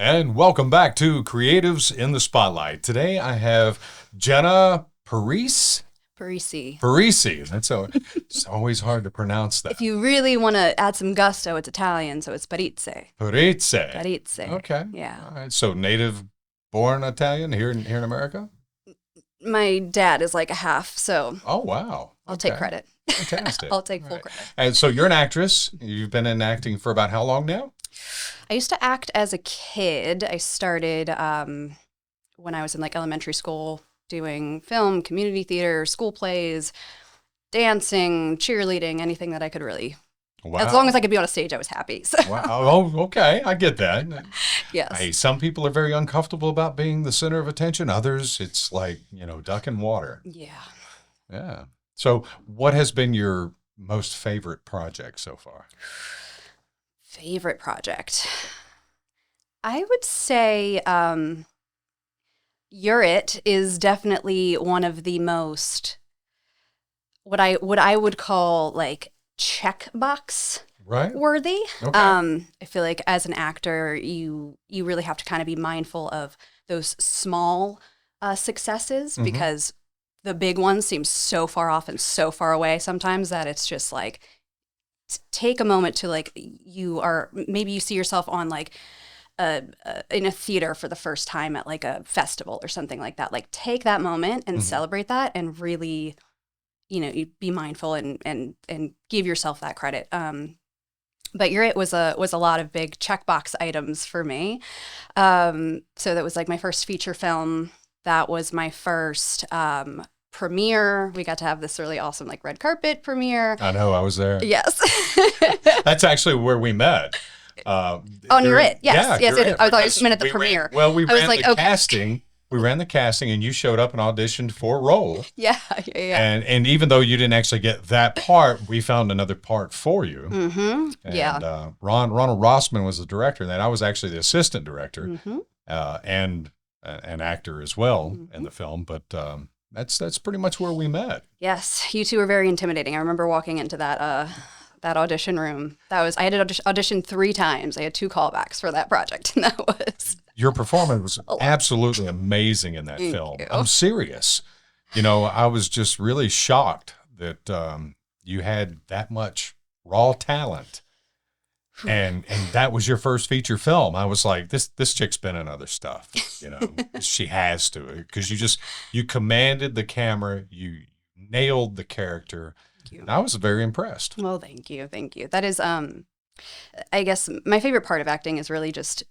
And welcome back to Creatives in the Spotlight. Today I have Jenna Parise. Parise. Parise. It's always hard to pronounce that. If you really want to add some gusto, it's Italian, so it's Parise. Parise. Parise. Okay. Yeah. All right. So native born Italian here in America? My dad is like a half, so Oh, wow. I'll take credit. Fantastic. I'll take All full right. credit. And so you're an actress. You've been in acting for about how long now? I used to act as a kid. I started when I was in like elementary school doing film, community theater, school plays, dancing, cheerleading, anything that I could really. Wow. As long as I could be on a stage, I was happy. So. Wow. Oh, okay. I get that. Yes. Hey, some people are very uncomfortable about being the center of attention. Others, it's like, duck in water. Yeah. Yeah. So what has been your most favorite project so far? Favorite project? I would say You're It is definitely one of the most what I would call like checkbox Right. worthy. Okay. I feel like as an actor, you really have to kind of be mindful of those small successes Mhm. because the big ones seem so far off and so far away sometimes that it's just like take a moment to like maybe you see yourself on like in a theater for the first time at like a festival or something like that. Like take that moment and Mhm. celebrate that and really, you be mindful and give yourself that credit. But You're It was a lot of big checkbox items for me. So that was like my first feature film. That was my first premiere. We got to have this really awesome like red carpet premiere. I know, I was there. Yes. That's actually where we met. On You're It. Yes. Yeah, Yes. You're It, I thought because you meant at the we premiere. we I was ran like, the okay. casting. We ran the casting, and you showed up and auditioned for a role. Yeah. And even though you didn't actually get that part, we found another part for you. Mm-hmm. And Yeah. Ronald Rossman was the director, and then I was actually the assistant director Mm-hmm. and an actor as well in Mhm. the film. But that's pretty much where we met. Yes. You two were very intimidating. I remember walking into that audition room. I had to audition 3 times. I had 2 callbacks for that project, and that was Your performance was a lot. absolutely amazing in that Thank film. you. I'm serious. I was just really shocked that you had that much raw talent, and that was your first feature film. I was like, this chick's been in other stuff. She has to, because you commanded the camera, you nailed the character. Thank you. And I was very impressed. Well, thank you. Thank you. That is, I guess my favorite part of acting is really just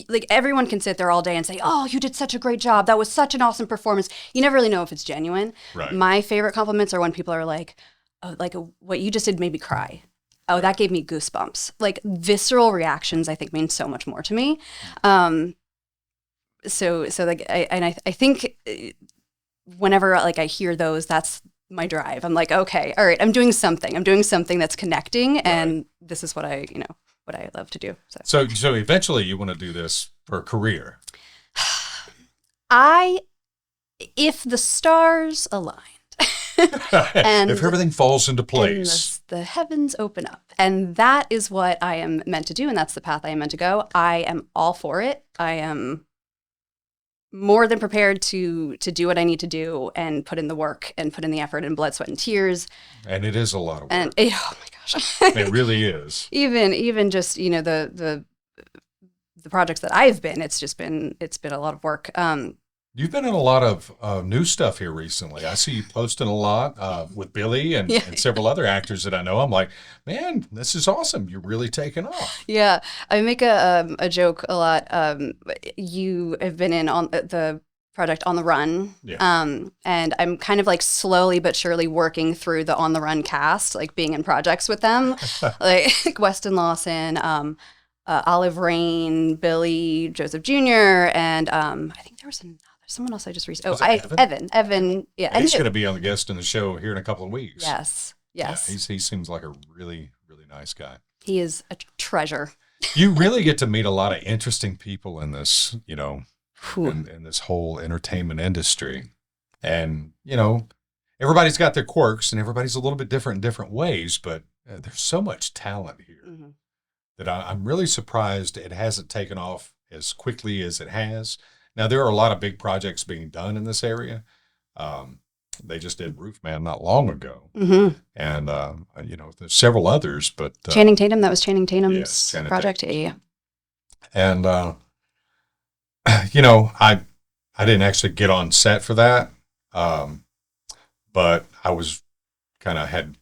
like everyone can sit there all day and say, "Oh, you did such a great job. That was such an awesome performance." You never really know if it's genuine. Right. My favorite compliments are when people are like, "Oh, like what you just did made me cry. Oh, that gave me goosebumps." Like visceral reactions, I think mean so much more to me. So like, I think whenever like I hear those, that's my drive. I'm like, okay, all right, I'm doing something. I'm doing something that's connecting, and this is what I love to do. So eventually you want to do this for a career. If the stars aligned and if everything falls into and place. the heavens open up, and that is what I am meant to do, and that's the path I am meant to go, I am all for it. I am more than prepared to do what I need to do and put in the work and put in the effort and blood, sweat, and tears. And it is a lot of work. And oh my gosh, It really is. even just the projects that I've been, it's been a lot of work. You've been in a lot of new stuff here recently. I see you posting a lot with Billy and several other actors that I know. I'm like, man, this is awesome. You're really taking off. Yeah, I make a joke a lot. You have been in on the project On the Run, and I'm kind of like slowly but surely working through the On the Run cast, like being in projects with them, like Weston Lawson, Olive Rain, Billy, Joseph Jr., and I think there was someone else I just recently. Evan. Yeah, He's going to be on the guest in the show here in a couple of weeks. Yes. Yeah, he seems like a really, really nice guy. He is a treasure. You really get to meet a lot of interesting people in this, in this whole entertainment industry. And, everybody's got their quirks and everybody's a little bit different in different ways, but there's so much talent here that I'm really surprised it hasn't taken off as quickly as it has. Now, there are a lot of big projects being done in this area. They just did Roofman not long ago. Mm-hmm. And, there's several others, but. Channing Tatum, that was Channing Tatum's Channing project. Tatum. Yeah. And, I didn't actually get on set for that. But I was had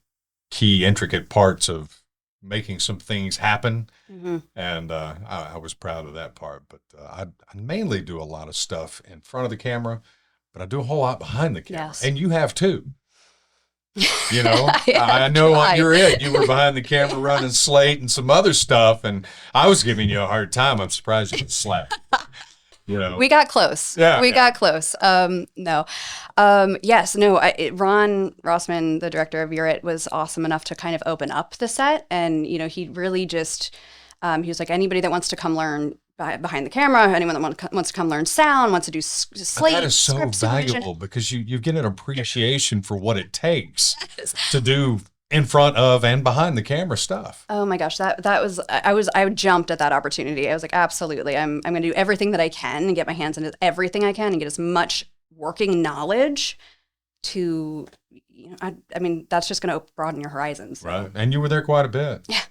key intricate parts of making some things happen. Mm-hmm. And I was proud of that part. But I mainly do a lot of stuff in front of the camera, but I do a whole lot behind the camera. Yes. And you have too. I know on your end, you were behind the camera running Slate and some other stuff, and I was giving you a hard time. I'm surprised you didn't slap. We got close. Yeah, we got close. No. Yes, no. Ron Rossman, the director of You're It, was awesome enough to kind of open up the set. And, he really just, he was like, anybody that wants to come learn behind the camera, anyone that wants to come learn sound, wants to do Slate. That is so valuable because you get an appreciation for what it takes to do in front of and behind the camera stuff. Oh my gosh, that was I jumped at that opportunity. I was like, absolutely, I'm going to do everything that I can and get my hands into everything I can and get as much working knowledge to, that's just going to broaden your horizons. So. Right, and you were there quite a bit. Yeah,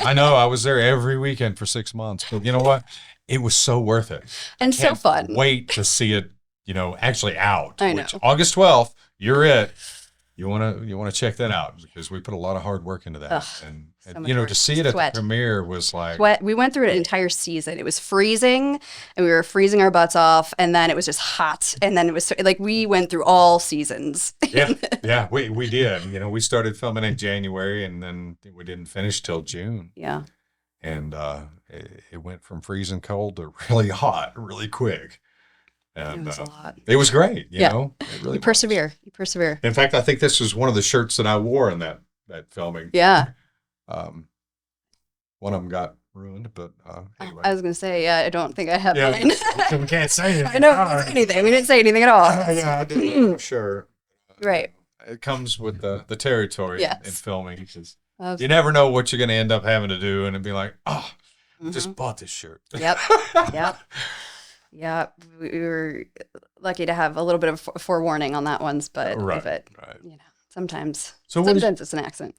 I know. I was there every weekend for 6 months, but you know what? It was so worth it and so fun. Wait to see it, actually out. I know. August 12th, You're It. You want to check that out because we put a lot of hard work into that. Ugh, and so to see it at the premiere was like sweat. We went through an entire season. It was freezing and we were freezing our butts off, and then it was just hot, and then it was we went through all seasons. Yeah, we did. We started filming in January and then we didn't finish till June. Yeah. And it went from freezing cold to really hot really quick. And, it was a lot. It was great, you know. It really persevere. You persevere. In fact, I think this was one of the shirts that I wore in that filming. Yeah. One of them got ruined, but anyway. I was going to say, I don't think I have mine. We can't say anything. I know, we didn't say anything. We didn't say anything at all. Yeah, I did. Sure. Right. It comes with the territory in filming. Because you never know what you're going to end up having to do, and it'd be like, I just bought this shirt. Yep. Yeah, we were lucky to have a little bit of forewarning on that one, but right. Sometimes it's an accent.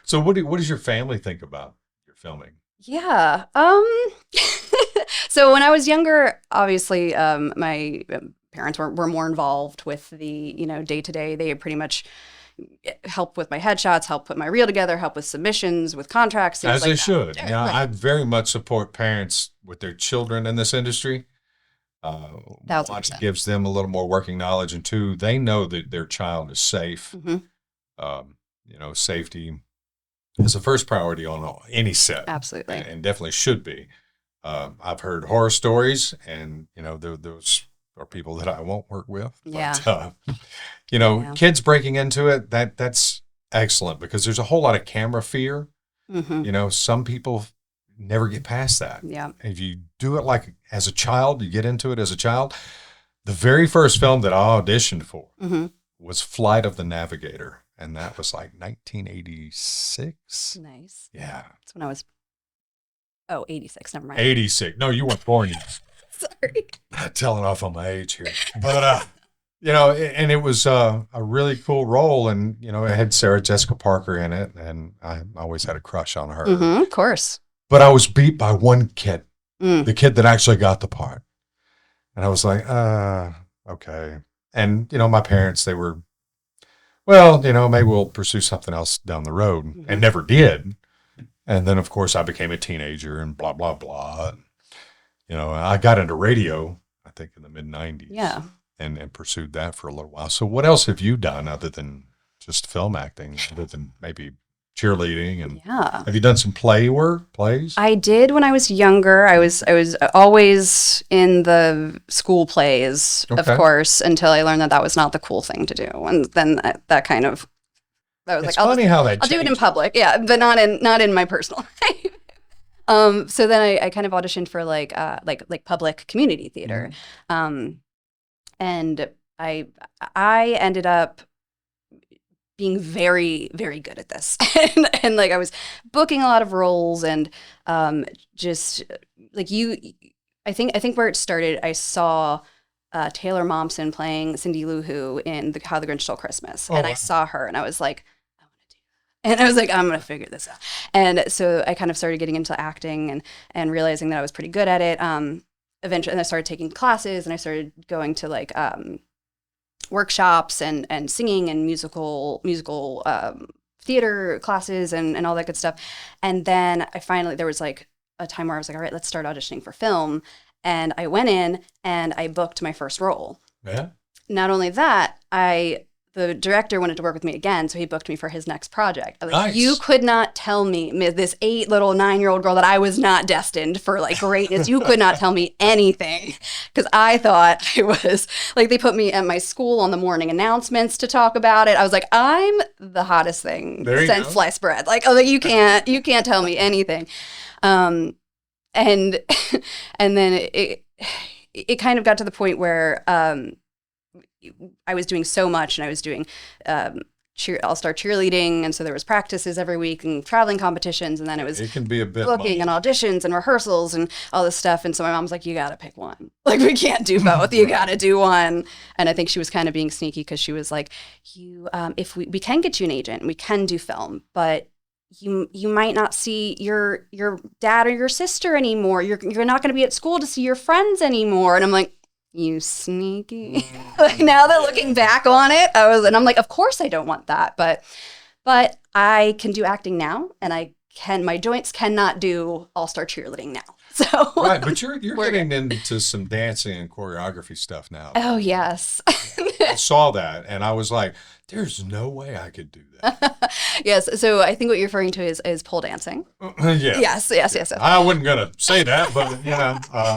So what does your family think about your filming? Yeah. So when I was younger, obviously, my parents were more involved with the day to day. They pretty much help with my headshots, help put my reel together, help with submissions, with contracts. As they should. I very much support parents with their children in this industry. One, it gives them a little more working knowledge, and two, they know that their child is safe. Mm-hmm. Safety is the first priority on any set. Absolutely. And definitely should be. I've heard horror stories, and those are people that I won't work with. Yeah. But, kids breaking into it, that's excellent because there's a whole lot of camera fear. Mm-hmm. Some people never get past that. Yeah. If you do it like as a child, you get into it as a child. The very first film that I auditioned for was Flight of the Navigator, and that was like 1986. Nice. Yeah. That's when I was 86, never mind. 86. No, you weren't born yet. Sorry. Telling off on my age here. But, and it was a really cool role. And, it had Sarah Jessica Parker in it. And I always had a crush on her. Mm-hmm, of course. But I was beat by one kid, the kid that actually got the part. And I was like, okay. And, my parents, they were, maybe we'll pursue something else down the road. And never did. And then, of course, I became a teenager and blah, blah, blah. I got into radio, I think, in the mid-'90s. Yeah. And pursued that for a little while. So what else have you done other than just film acting, other than maybe cheerleading? And have you done some plays? I did when I was younger. I was always in the school plays, of course, until I learned that was not the cool thing to do. And then that kind of, that was it's like, funny how that I'll do it in public. Yeah, but not in my personal life. So then I kind of auditioned for like public community theater. And I ended up being very, very good at this. And like I was booking a lot of roles and just like I think where it started, I saw Taylor Momsen playing Cindy Lou Who in How the Grinch Stole Christmas. And I saw her and I was like, I want to do that. And I was like, I'm going to figure this out. And so I kind of started getting into acting and realizing that I was pretty good at it. Eventually, and I started taking classes and I started going to like workshops and singing and musical theater classes and all that good stuff. And then there was like a time where I was like, all right, let's start auditioning for film. And I went in and I booked my first role. Yeah. Not only that, the director wanted to work with me again, so he booked me for his next project. I was like, Nice. you could not tell me, this 9-year-old girl, that I was not destined for like greatness. You could not tell me anything, because I thought I was like, they put me at my school on the morning announcements to talk about it. I was like, I'm the hottest thing since sliced bread. Like, oh, like you can't tell me anything. And and then it kind of got to the point where I was doing so much, and I was doing all-star cheerleading, and so there was practices every week and traveling competitions, and then it can be a bit booking and auditions and rehearsals and all this stuff. And so my mom's like, you got to pick one. Like, we can't do both. You got to do one. And I think she was kind of being sneaky, because she was like, if we can get you an agent and we can do film, but you might not see your dad or your sister anymore. You're not going to be at school to see your friends anymore. And I'm like, you sneaky. Like, now that looking back on it, I'm like, of course I don't want that, but I can do acting now, and my joints cannot do all-star cheerleading now. So right, but you're getting into some dancing and choreography stuff now. Oh yes. I saw that and I was like, there's no way I could do that. Yes. So I think what you're referring to is pole dancing. Yes. I wasn't gonna say that, but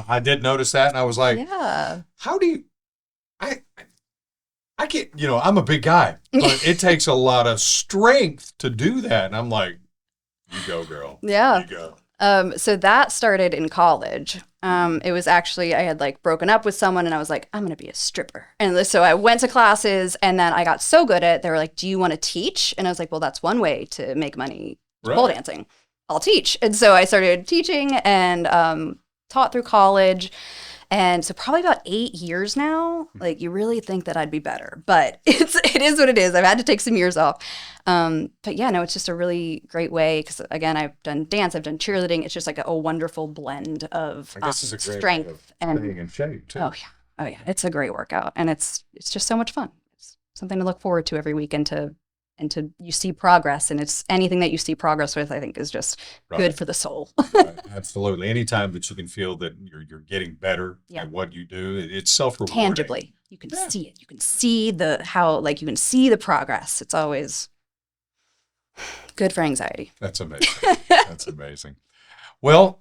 I did notice that, and I was like, yeah. How do you? I get, I'm a big guy, but it takes a lot of strength to do that, and I'm like, you go, girl. Yeah. You go. So that started in college. It was actually, I had like broken up with someone, and I was like, I'm going to be a stripper. And so I went to classes, and then I got so good at it, they were like, do you want to teach? And I was like, well, that's one way to make money, pole dancing. I'll teach. And so I started teaching and taught through college. And so probably about 8 years now. Like, you really think that I'd be better, but it is what it is. I've had to take some years off. But yeah, no, it's just a really great way, because again, I've done dance, I've done cheerleading. It's just like a wonderful blend of strength and staying in shape too. Oh yeah, it's a great workout, and it's just so much fun. It's something to look forward to every week, and to you see progress, and it's anything that you see progress with, I think, is just good for the soul. Right. Absolutely. Anytime that you can feel that you're getting better at what you do, it's self-rewarding. Tangibly, you can see it. You can see you can see the progress. It's always good for anxiety. That's amazing. That's amazing. Well,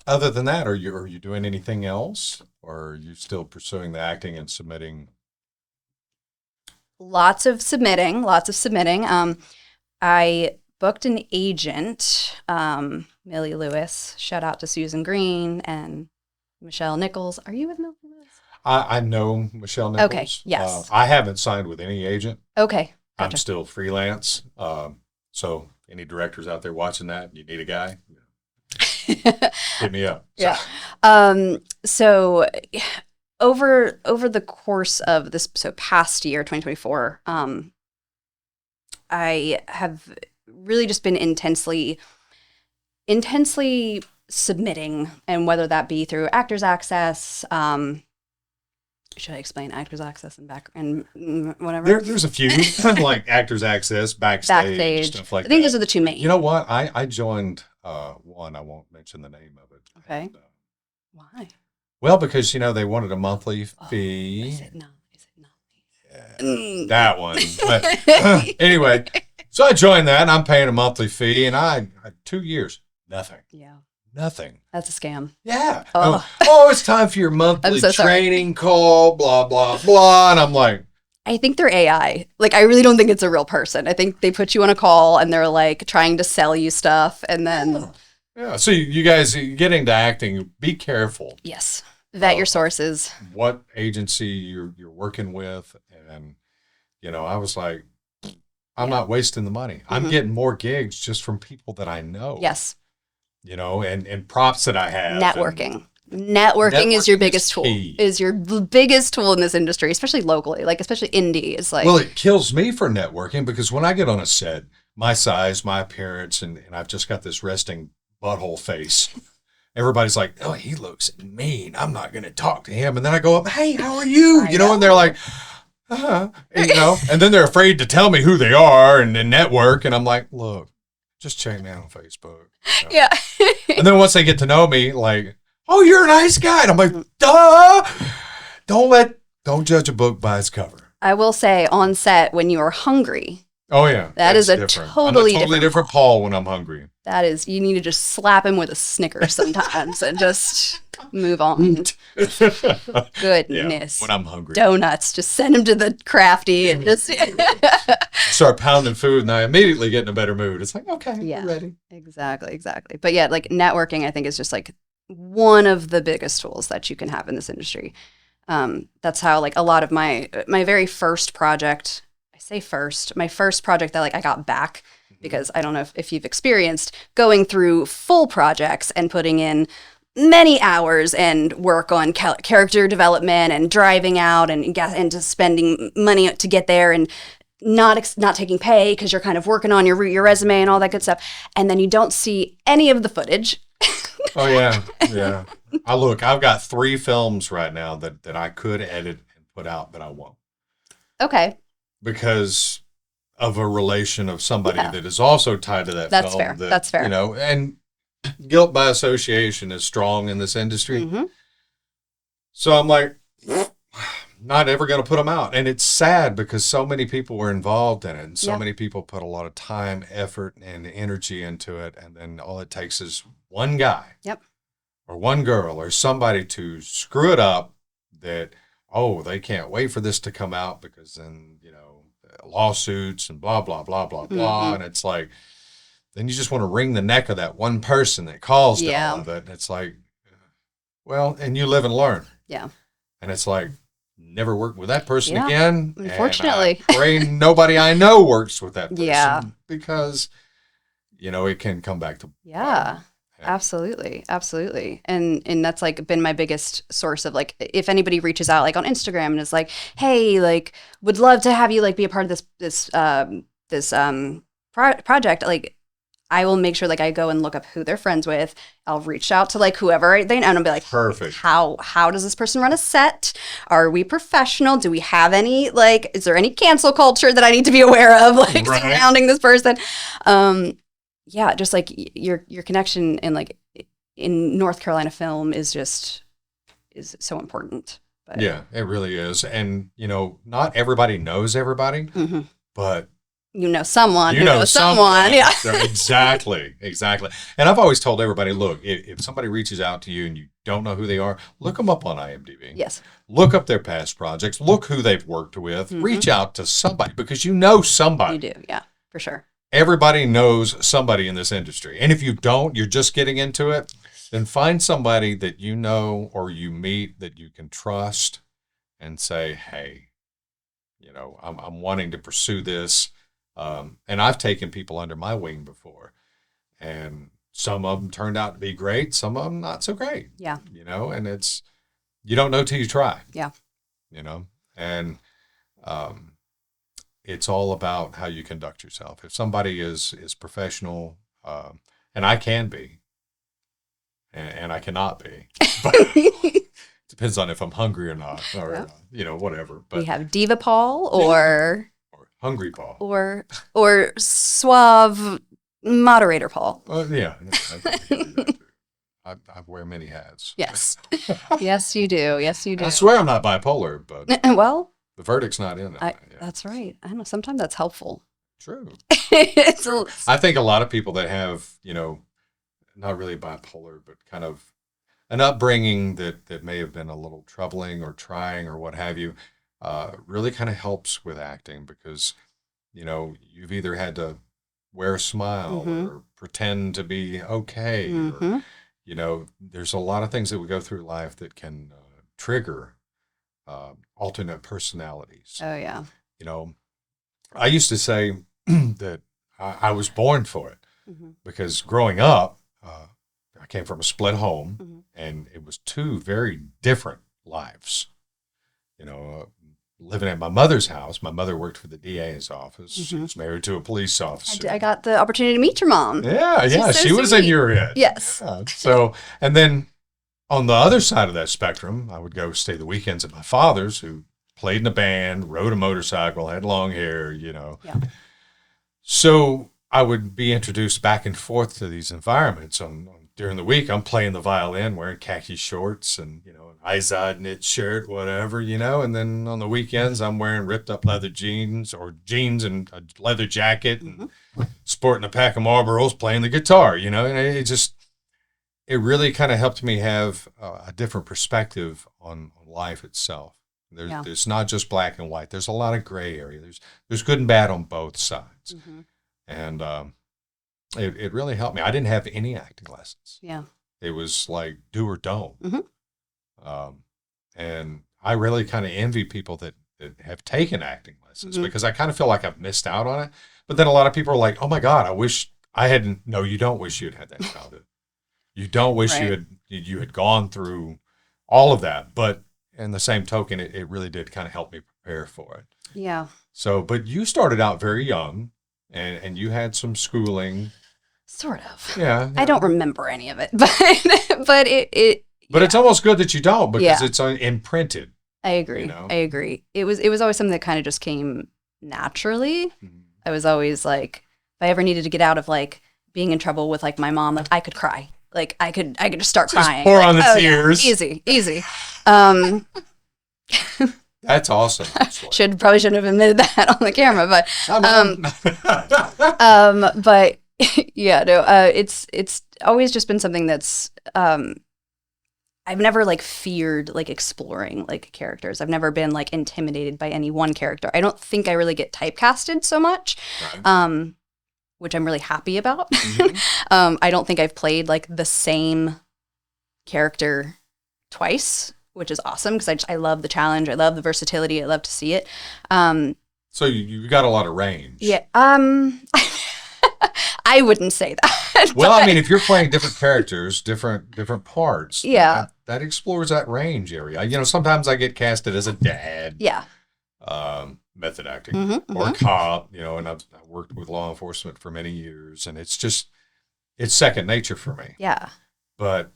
other than that, are you doing anything else, or are you still pursuing the acting and submitting? Lots of submitting. I booked an agent, Millie Lewis. Shout out to Susan Green and Michelle Nichols. Are you with Millie Lewis? I know Michelle Nichols. Okay, yes. I haven't signed with any agent. Okay, gotcha. I'm still freelance. So any directors out there watching that, you need a guy, hit me up. Yeah. So over the course of this past year, 2024, I have really just been intensely submitting, and whether that be through Actors Access. Should I explain Actors Access and whatever? There's a few like Actors Access, backstage, stuff like that. I think those are the two main. You know what? I joined one. I won't mention the name of it. Okay. And, why? Well, because they wanted a monthly fee. Is it not? Yeah, that one. But anyway, so I joined that, and I'm paying a monthly fee, and I 2 years, nothing. Yeah. Nothing. That's a scam. Yeah. Oh, it's time for your monthly so training call, blah, blah, blah. And I'm like, I think they're AI. Like, I really don't think it's a real person. I think they put you on a call, and they're like trying to sell you stuff, and then. Yeah. So you guys get into acting, be careful. Yes. Vet your sources. What agency you're working with. And, I was like, I'm not wasting the money. I'm getting more gigs just from people that I know. Yes. You know, and props that I have. Networking is your biggest tool. Is your biggest tool in this industry, especially locally, like especially indie. It's like, well, it kills me for networking because when I get on a set, my size, my appearance, and I've just got this resting butthole face. Everybody's like, oh, he looks mean. I'm not going to talk to him. And then I go up, hey, how are you? You know, and they're like, and, you know, and then they're afraid to tell me who they are and network. And I'm like, look, just check me out on Facebook. You know? Yeah. And then once they get to know me, like, oh, you're a nice guy. And I'm like, duh. Don't judge a book by its cover. I will say on set when you are hungry. Oh, yeah. That is a different. totally different Paul when I'm hungry. That is, you need to just slap him with a Snickers sometimes and just move on. Goodness. Yeah, when I'm hungry. Donuts. Just send him to the crafty and just start pounding food and I immediately get in a better mood. It's like, okay, yeah, we're ready. Exactly. But yeah, like networking, I think is just like one of the biggest tools that you can have in this industry. That's how like a lot of my very first project, my first project that like I got back, because I don't know if you've experienced going through full projects and putting in many hours and work on character development and driving out and just spending money to get there and not taking pay because you're kind of working on your resume and all that good stuff. And then you don't see any of the footage. Oh, yeah. Yeah. I've got 3 films right now that I could edit and put out, but I won't. Okay. Because of a relation of somebody that is also tied to that That's film. Fair. That's fair. You know, and guilt by association is strong in this industry. Mm-hmm. So I'm like, not ever going to put them out. And it's sad because so many people were involved in it. And so many people put a lot of time, effort, and energy into it. And then all it takes is one guy or one girl or somebody to screw it up that, oh, they can't wait for this to come out because then, you know, lawsuits and blah, blah, blah, blah, blah. And it's like, then you just want to wring the neck of that one person that caused all of it. And it's like, well, and you live and learn. Yeah. And it's like, never work with that person again. Unfortunately. And I pray nobody I know works with that person because, you know, it can come back to. Yeah. Absolutely. And that's like been my biggest source of like, if anybody reaches out like on Instagram and is like, hey, like would love to have you like be a part of this project. Like I will make sure like I go and look up who they're friends with. I'll reach out to like whoever they know and I'll be like, perfect. How does this person run a set? Are we professional? Do we have any, like, is there any cancel culture that I need to be aware of? Like surrounding this person? Yeah, just like your connection in North Carolina film is so important. But. Yeah, it really is. And, you know, not everybody knows everybody, but you know someone who knows someone. Yeah, exactly. And I've always told everybody, look, if somebody reaches out to you and you don't know who they are, look them up on IMDb. Yes. Look up their past projects. Look who they've worked with. Reach out to somebody because you know somebody. You do, yeah, for sure. Everybody knows somebody in this industry. And if you don't, you're just getting into it, then find somebody that you know or you meet that you can trust and say, hey, you know, I'm wanting to pursue this. And I've taken people under my wing before. And some of them turned out to be great. Some of them not so great. Yeah. You know, and you don't know till you try. Yeah. You know, and it's all about how you conduct yourself. If somebody is professional, and I can be, and I cannot be, but depends on if I'm hungry or not, or you know, whatever. But we have Diva Paul or Hungry Paul or suave moderator Paul. Yeah, I wear many hats. Yes, yes you do. I swear I'm not bipolar, but well. The verdict's not in it. That's right. I know. Sometimes that's helpful. True. I think a lot of people that have, you know, not really bipolar, but kind of an upbringing that may have been a little troubling or trying or what have you, really kind of helps with acting because, you know, you've either had to wear a smile or pretend to be okay. Or, you know, there's a lot of things that we go through life that can trigger alternate personalities. Oh, yeah. You know, I used to say, that I was born for it. Mm-hmm. Because growing up, I came from a split home, Mm-hmm. and it was two very different lives. Living at my mother's house, my mother worked for the DA's office. She was married to a police officer. I got the opportunity to meet your mom. Yeah, She's so she was sweet. in your head. Yes. Yeah. So, and then on the other side of that spectrum, I would go stay the weekends at my father's, who played in a band, rode a motorcycle, had long hair, Yeah. So I would be introduced back and forth to these environments. During the week, I'm playing the violin, wearing khaki shorts and, an Izod knit shirt, whatever, and then on the weekends, I'm wearing ripped up leather jeans and a leather jacket and sporting a pack of Marlboros, playing the guitar, and it really kind of helped me have a different perspective on life itself. There's not just black and white. There's a lot of gray area. There's good and bad on both sides. Mm-hmm. And it really helped me. I didn't have any acting lessons. Yeah. It was like do or don't. Mm-hmm. And I really kind of envy people that have taken acting lessons because I kind of feel like I've missed out on it. But then a lot of people are like, oh my God, I wish I hadn't. No, you don't wish you'd had that childhood. You don't wish you had gone through all of that. But in the same token, it really did kind of help me prepare for it. Yeah. So, but you started out very young and you had some schooling. Sort of. Yeah. I don't remember any of it, but it But it's almost good that you don't because it's imprinted. I agree. I agree. It was always something that kind of just came naturally. Mm-hmm. I was always like, if I ever needed to get out of like being in trouble with like my mom, like I could cry. Like I could just start crying. Pour on the tears. Yeah, easy. That's awesome. Probably shouldn't have admitted that on the camera, but but yeah, no, it's always just been something that's I've never like feared like exploring like characters. I've never been like intimidated by any one character. I don't think I really get typecasted so much. Right. Which I'm really happy about. Mm-hmm. I don't think I've played like the same character twice, which is awesome because I love the challenge. I love the versatility. I love to see it. So you got a lot of range. Yeah. I wouldn't say that. Well, I mean, if you're playing different characters, different parts, yeah, that explores that range area. Sometimes I get casted as a dad. Yeah. Method acting or cop, and I've worked with law enforcement for many years, and it's second nature for me. Yeah. But,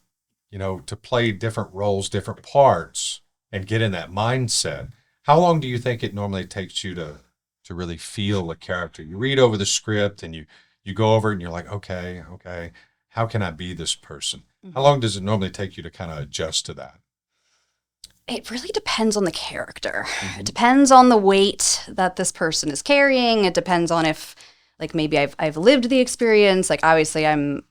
to play different roles, different parts, and get in that mindset, how long do you think it normally takes you to really feel a character? You read over the script and you go over it and you're like, okay, how can I be this person? Mm-hmm. How long does it normally take you to kind of adjust to that? It really depends on the character. Mm-hmm. It depends on the weight that this person is carrying. It depends on if, like, maybe I've lived the experience. Like, obviously, I'm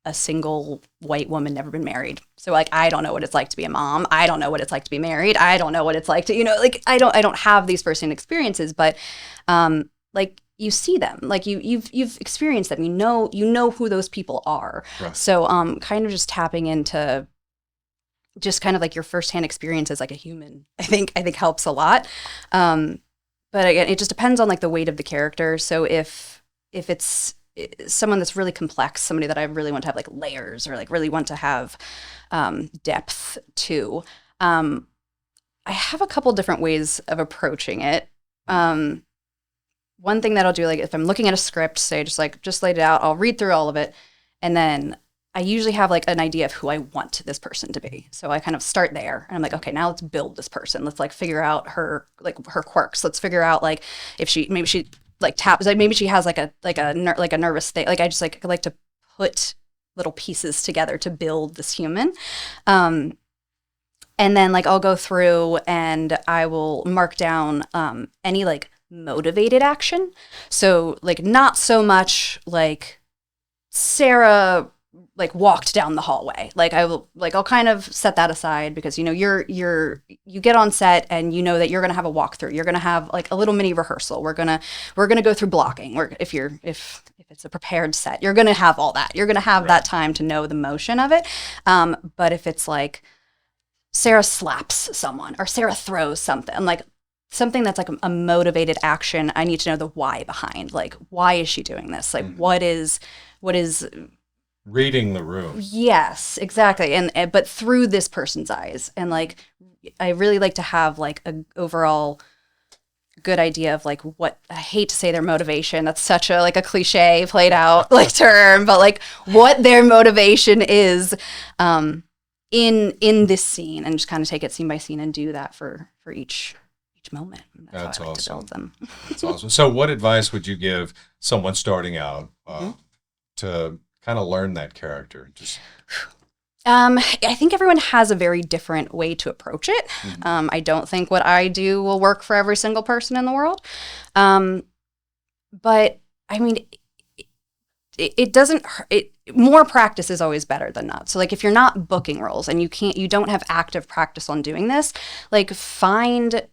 a single white woman, never been married. So, like, I don't know what it's like to be a mom. I don't know what it's like to be married. I don't know what it's like to, like, I don't have these firsthand experiences. But, like, you see them, like you've experienced them. You know who those people are. Right. So, kind of just tapping into just kind of like your firsthand experience as like a human, I think helps a lot. But again, it just depends on like the weight of the character. So if it's someone that's really complex, somebody that I really want to have like layers or like really want to have depth to, I have a couple different ways of approaching it. One thing that I'll do, like if I'm looking at a script, say just laid it out, I'll read through all of it, and then I usually have like an idea of who I want this person to be. So I kind of start there and I'm like, okay, now let's build this person. Let's like figure out her quirks. Let's figure out like if maybe she like taps, like maybe she has like a nervous thing. Like I just like to put little pieces together to build this human. And then like I'll go through and I will mark down any like motivated action. So like not so much like Sarah like walked down the hallway. Like I'll kind of set that aside because you get on set and you know that you're gonna have a walkthrough. You're gonna have like a little mini rehearsal. We're gonna go through blocking. If it's a prepared set, you're gonna have all that. You're gonna have that time to know the motion of it. But if it's like Sarah slaps someone or Sarah throws something, like something that's like a motivated action, I need to know the why behind. Like, why is she doing this? Like, what is reading the room? Yes, exactly. And but through this person's eyes. And like, I really like to have like a overall good idea of like what, I hate to say their motivation. That's such a like a cliche played out like term, but like what their motivation is in this scene, and just kind of take it scene by scene and do that for each moment. That's how I like awesome. to build them. That's awesome. So what advice would you give someone starting out to kind of learn that character? Just I think everyone has a very different way to approach it. I don't think what I do will work for every single person in the world. But I mean, it doesn't, more practice is always better than not. So like if you're not booking roles and you don't have active practice on doing this, like find,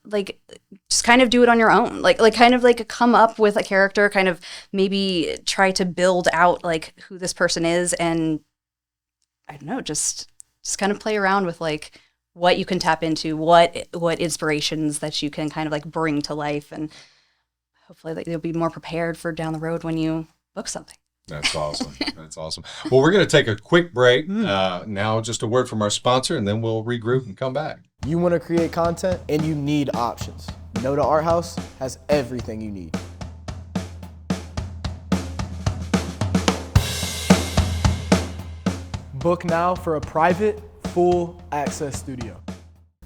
like just kind of do it on your own, like kind of like come up with a character, kind of maybe try to build out like who this person is, and I don't know, just kind of play around with like what you can tap into, what inspirations that you can kind of like bring to life, and hopefully like, you'll be more prepared for down the road when you book something. That's awesome. That's awesome. Well, we're going to take a quick break. Now, just a word from our sponsor, and then we'll regroup and come back. You want to create content and you need options. Noda Art House has everything you need. Book now for a private, full access studio.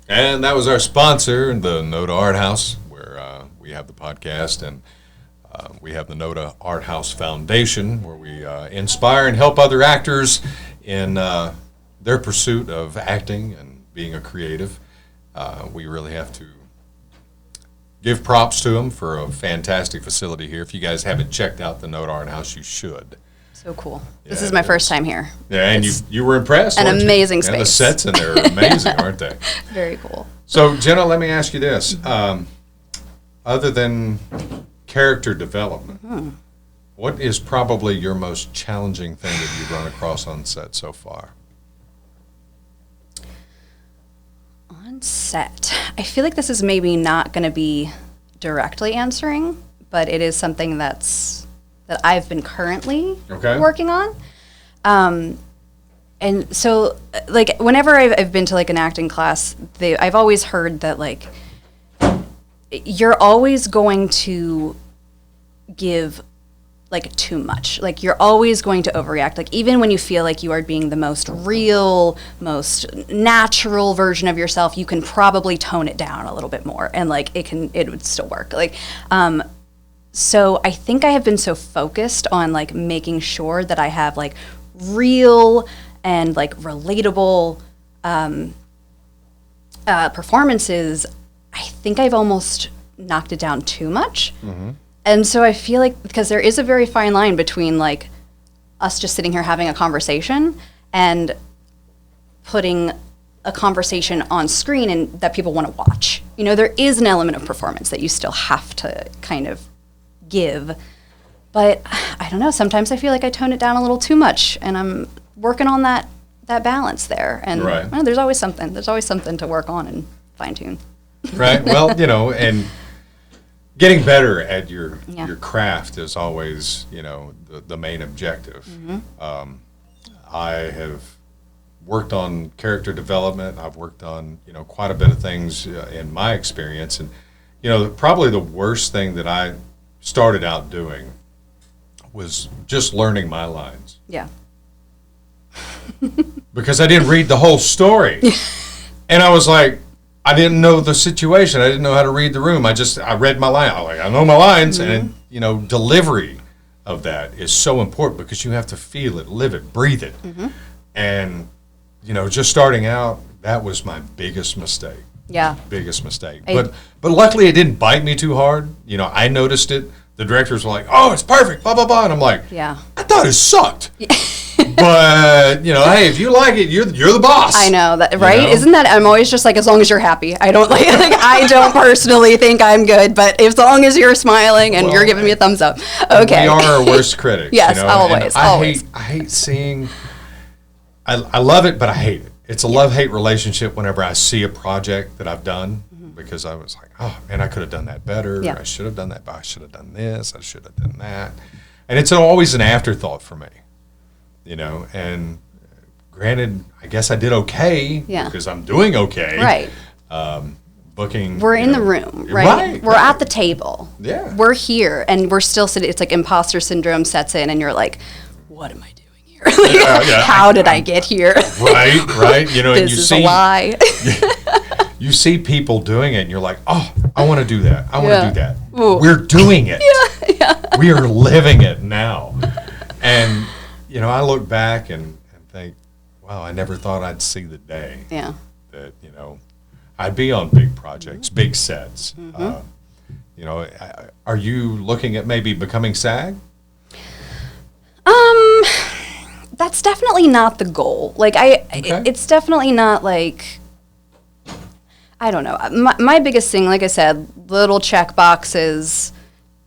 And that was our sponsor, the Noda Art House, where we have the podcast, and we have the Noda Art House Foundation, where we inspire and help other actors in their pursuit of acting and being a creative. We really have to give props to them for a fantastic facility here. If you guys haven't checked out the Noda Art House, you should. So cool. Yeah, this is my first time here. Yeah, and you were impressed, An weren't you? amazing Yeah, the space. sets in there are amazing, aren't they? Very cool. So, Jenna, let me ask you this. Other than character development, what is probably your most challenging thing that you've run across on set so far? On set, I feel like this is maybe not going to be directly answering, but it is something that I've been currently working on. And so, like, whenever I've been to like an acting class, I've always heard that like you're always going to give like too much. Like you're always going to overreact. Like even when you feel like you are being the most real, most natural version of yourself, you can probably tone it down a little bit more, and like it would still work. Like, so I think I have been so focused on like making sure that I have like real and like relatable performances. I think I've almost knocked it down too much. And so I feel like, because there is a very fine line between like us just sitting here having a conversation and putting a conversation on screen and that people want to watch. You know, there is an element of performance that you still have to kind of give. But I don't know, sometimes I feel like I tone it down a little too much, and I'm working on that balance there. And well, there's always something to work on and fine tune. Right. Well, you know, and getting better at your craft is always, you know, the main objective. I have worked on character development. I've worked on, you know, quite a bit of things in my experience. And, you know, probably the worst thing that I started out doing was just learning my lines. Yeah. Because I didn't read the whole story. And I was like, I didn't know the situation. I didn't know how to read the room. I read my line. I'm like, I know my lines. And, you know, delivery of that is so important because you have to feel it, live it, breathe it. And, you know, just starting out, that was my biggest mistake. Yeah. Biggest mistake. But luckily it didn't bite me too hard. You know, I noticed it. The directors were like, oh, it's perfect, blah, blah, blah. And I'm like, yeah, I thought it sucked. But, you know, hey, if you like it, you're the boss. I know that, right? You know? Isn't that, I'm always just like, as long as you're happy. I don't like I don't personally think I'm good, but as long as you're smiling and you're giving me a thumbs up. Okay. We are our worst critics. Yes, you know? always. I hate seeing, I love it, but I hate it. It's a love-hate relationship whenever I see a project that I've done because I was like, oh man, I could have done that better. Yeah. I should have done that, but I should have done this. I should have done that. And it's always an afterthought for me, you know. And granted, I guess I did okay because I'm doing okay. Right. Booking. We're in the room, right? We're at the table. Yeah. We're here, and we're still sitting. It's like imposter syndrome sets in, and you're like, what am I doing here? How did I get here? Right. You know, This and you is see a lie. you see people doing it, and you're like, oh, I want to do that. I want to do that. Ooh. We're doing it. We are living it now. And, you know, I look back and think, wow, I never thought I'd see the day that, you know, I'd be on big projects, big sets. You know, are you looking at maybe becoming SAG? That's definitely not the goal. Like, it's definitely not like, I don't know. My biggest thing, like I said, little check boxes.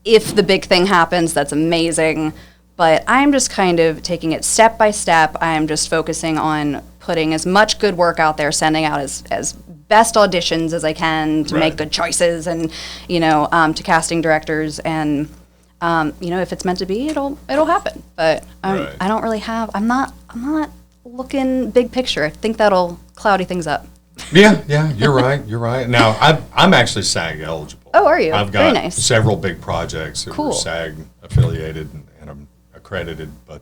If the big thing happens, that's amazing. But I'm just kind of taking it step by step. I'm just focusing on putting as much good work out there, sending out as best auditions as I can to make good choices, and, you know, to casting directors. And, you know, if it's meant to be, it'll happen. But I don't really have. I'm not looking big picture. I think that'll cloudy things up. Yeah, you're right. Now, I'm actually SAG eligible. Oh, are you? I've Very got nice. several big projects that Cool. were SAG affiliated, and I'm accredited, but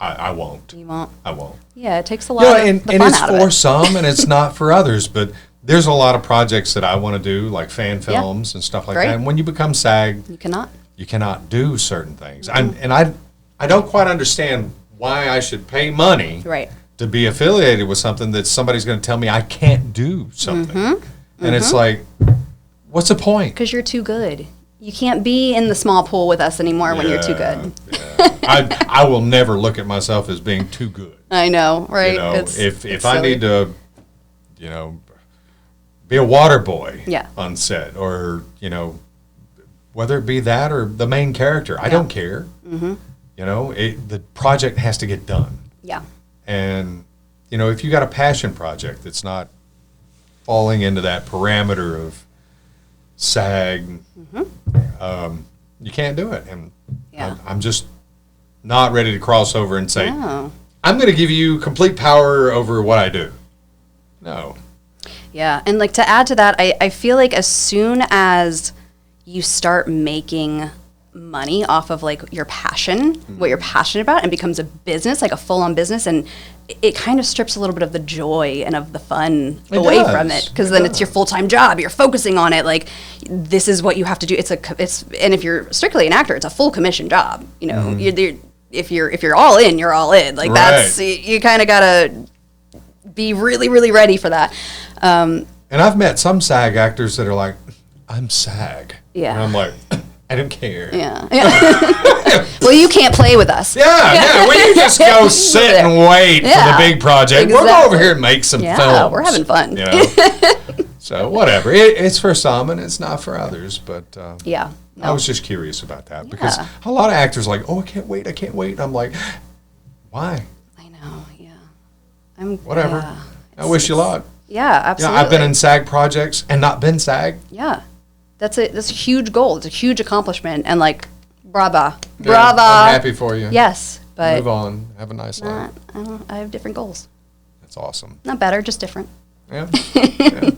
I won't. You won't. I won't. Yeah, it takes a lot of and the fun it's out of for it. some, and it's not for others. But there's a lot of projects that I want to do, like fan films and stuff like Great. that. And when you become SAG, You cannot. you cannot do certain things. I don't quite understand why I should pay money Right. to be affiliated with something that somebody's going to tell me I can't do something. And it's like, what's the point? Because you're too good. You can't be in the small pool with us anymore when you're too good. Yeah. I will never look at myself as being too good. I know, right? You know, It's if I silly. need to, you know, be a water boy Yeah. on set, or, you know, whether it be that or the main character, I don't care. You know, the project has to get done. Yeah. And, you know, if you got a passion project that's not falling into that parameter of SAG, you can't do it. And I'm just not ready to cross over and say, Oh. I'm going to give you complete power over what I do. No. Yeah. And like to add to that, I feel like as soon as you start making money off of like your passion, what you're passionate about, and becomes a business, like a full-on business, and it kind of strips a little bit of the joy and of the fun away from it, because then it's your full-time job. You're focusing on it. Like, this is what you have to do. And if you're strictly an actor, it's a full commission job. You know, if you're all in, you're all in. Like that's you kind of gotta be really, really ready for that. And I've met some SAG actors that are like, I'm SAG. Yeah. And I'm like, I don't care. Yeah. Well, you can't play with us. Yeah. Well, you just go sit and wait for the big project. We'll go over here and make some films. Yeah, we're having fun. You know? So whatever. It's for some and it's not for others. But Yeah. I was just curious about that because a lot of actors are like, oh, I can't wait. I'm like, why? I know. Yeah. Whatever. Yeah, I wish you luck. Yeah, absolutely. Yeah, I've been in SAG projects and not been SAG. Yeah. That's a huge goal. It's a huge accomplishment, and like, brava. I'm happy for you. Yes, but Move on. Have a nice life. I have different goals. That's awesome. Not better, just different. Yeah.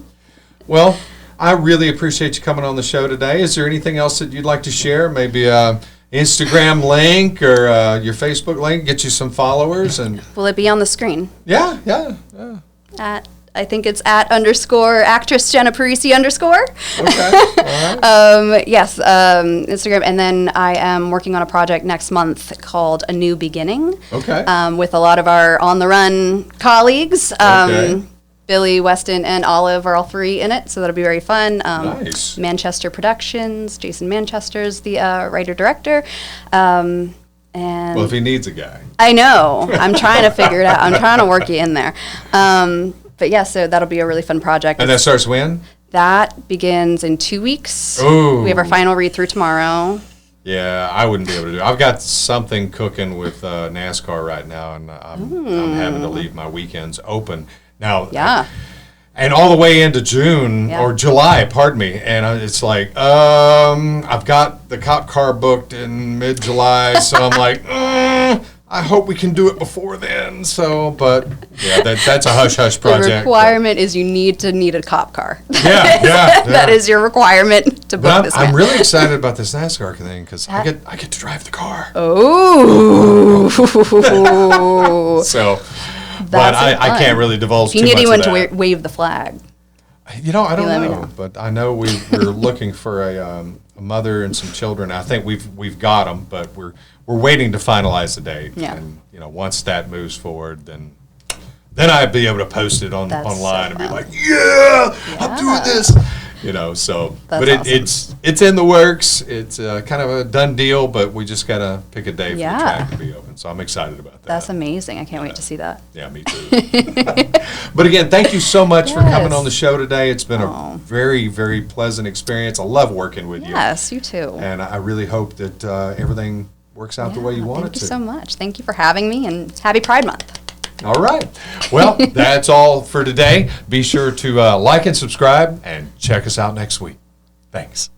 Well, I really appreciate you coming on the show today. Is there anything else that you'd like to share? Maybe a Instagram link or your Facebook link, get you some followers, and Will it be on the screen? yeah. I think it's @actress Jenna Parise _. Okay. All right. Yes, Instagram. And then I am working on a project next month called A New Beginning. Okay. With a lot of our On the Run colleagues. Okay. Billy, Weston, and Olive are all three in it, so that'll be very fun. Nice. Manchester Productions. Jason Manchester's the writer-director. And Well, if he needs a guy. I know. I'm trying to figure it out. I'm trying to work you in there. But yeah, so that'll be a really fun project. And that starts when? That begins in 2 weeks. Ooh. We have our final read-through tomorrow. Yeah, I wouldn't be able to do it. I've got something cooking with NASCAR right now, and I'm having to leave my weekends open. Now, Yeah. And all the way into June or July, pardon me. And it's like, I've got the cop car booked in mid-July. So I'm like, I hope we can do it before then. So, but yeah, that's a hush-hush project. The requirement is you need a cop car. Yeah. That is your requirement to book this. I'm really excited about this NASCAR thing because I get to drive the car. Oh. So, but I can't really divulge too much of that. If you need anyone to wave the flag. I don't know, but I know we're looking for a mother and some children. I think we've got them, but we're waiting to finalize the date. Yeah. And once that moves forward, then I'd be able to post it online and be like, I'm doing this. So That's but awesome. it's in the works. It's kind of a done deal, but we just gotta pick a day for the track to be open. So I'm excited about that. That's amazing. I can't wait to see that. Yeah, me too. But again, thank you so much for coming on the show today. It's been a very, very pleasant experience. I love working with you. Yes, you too. And I really hope that everything works out the way you want it to. Thank you so much. Thank you for having me, and happy Pride Month. All right. Well, that's all for today. Be sure to like and subscribe and check us out next week. Thanks.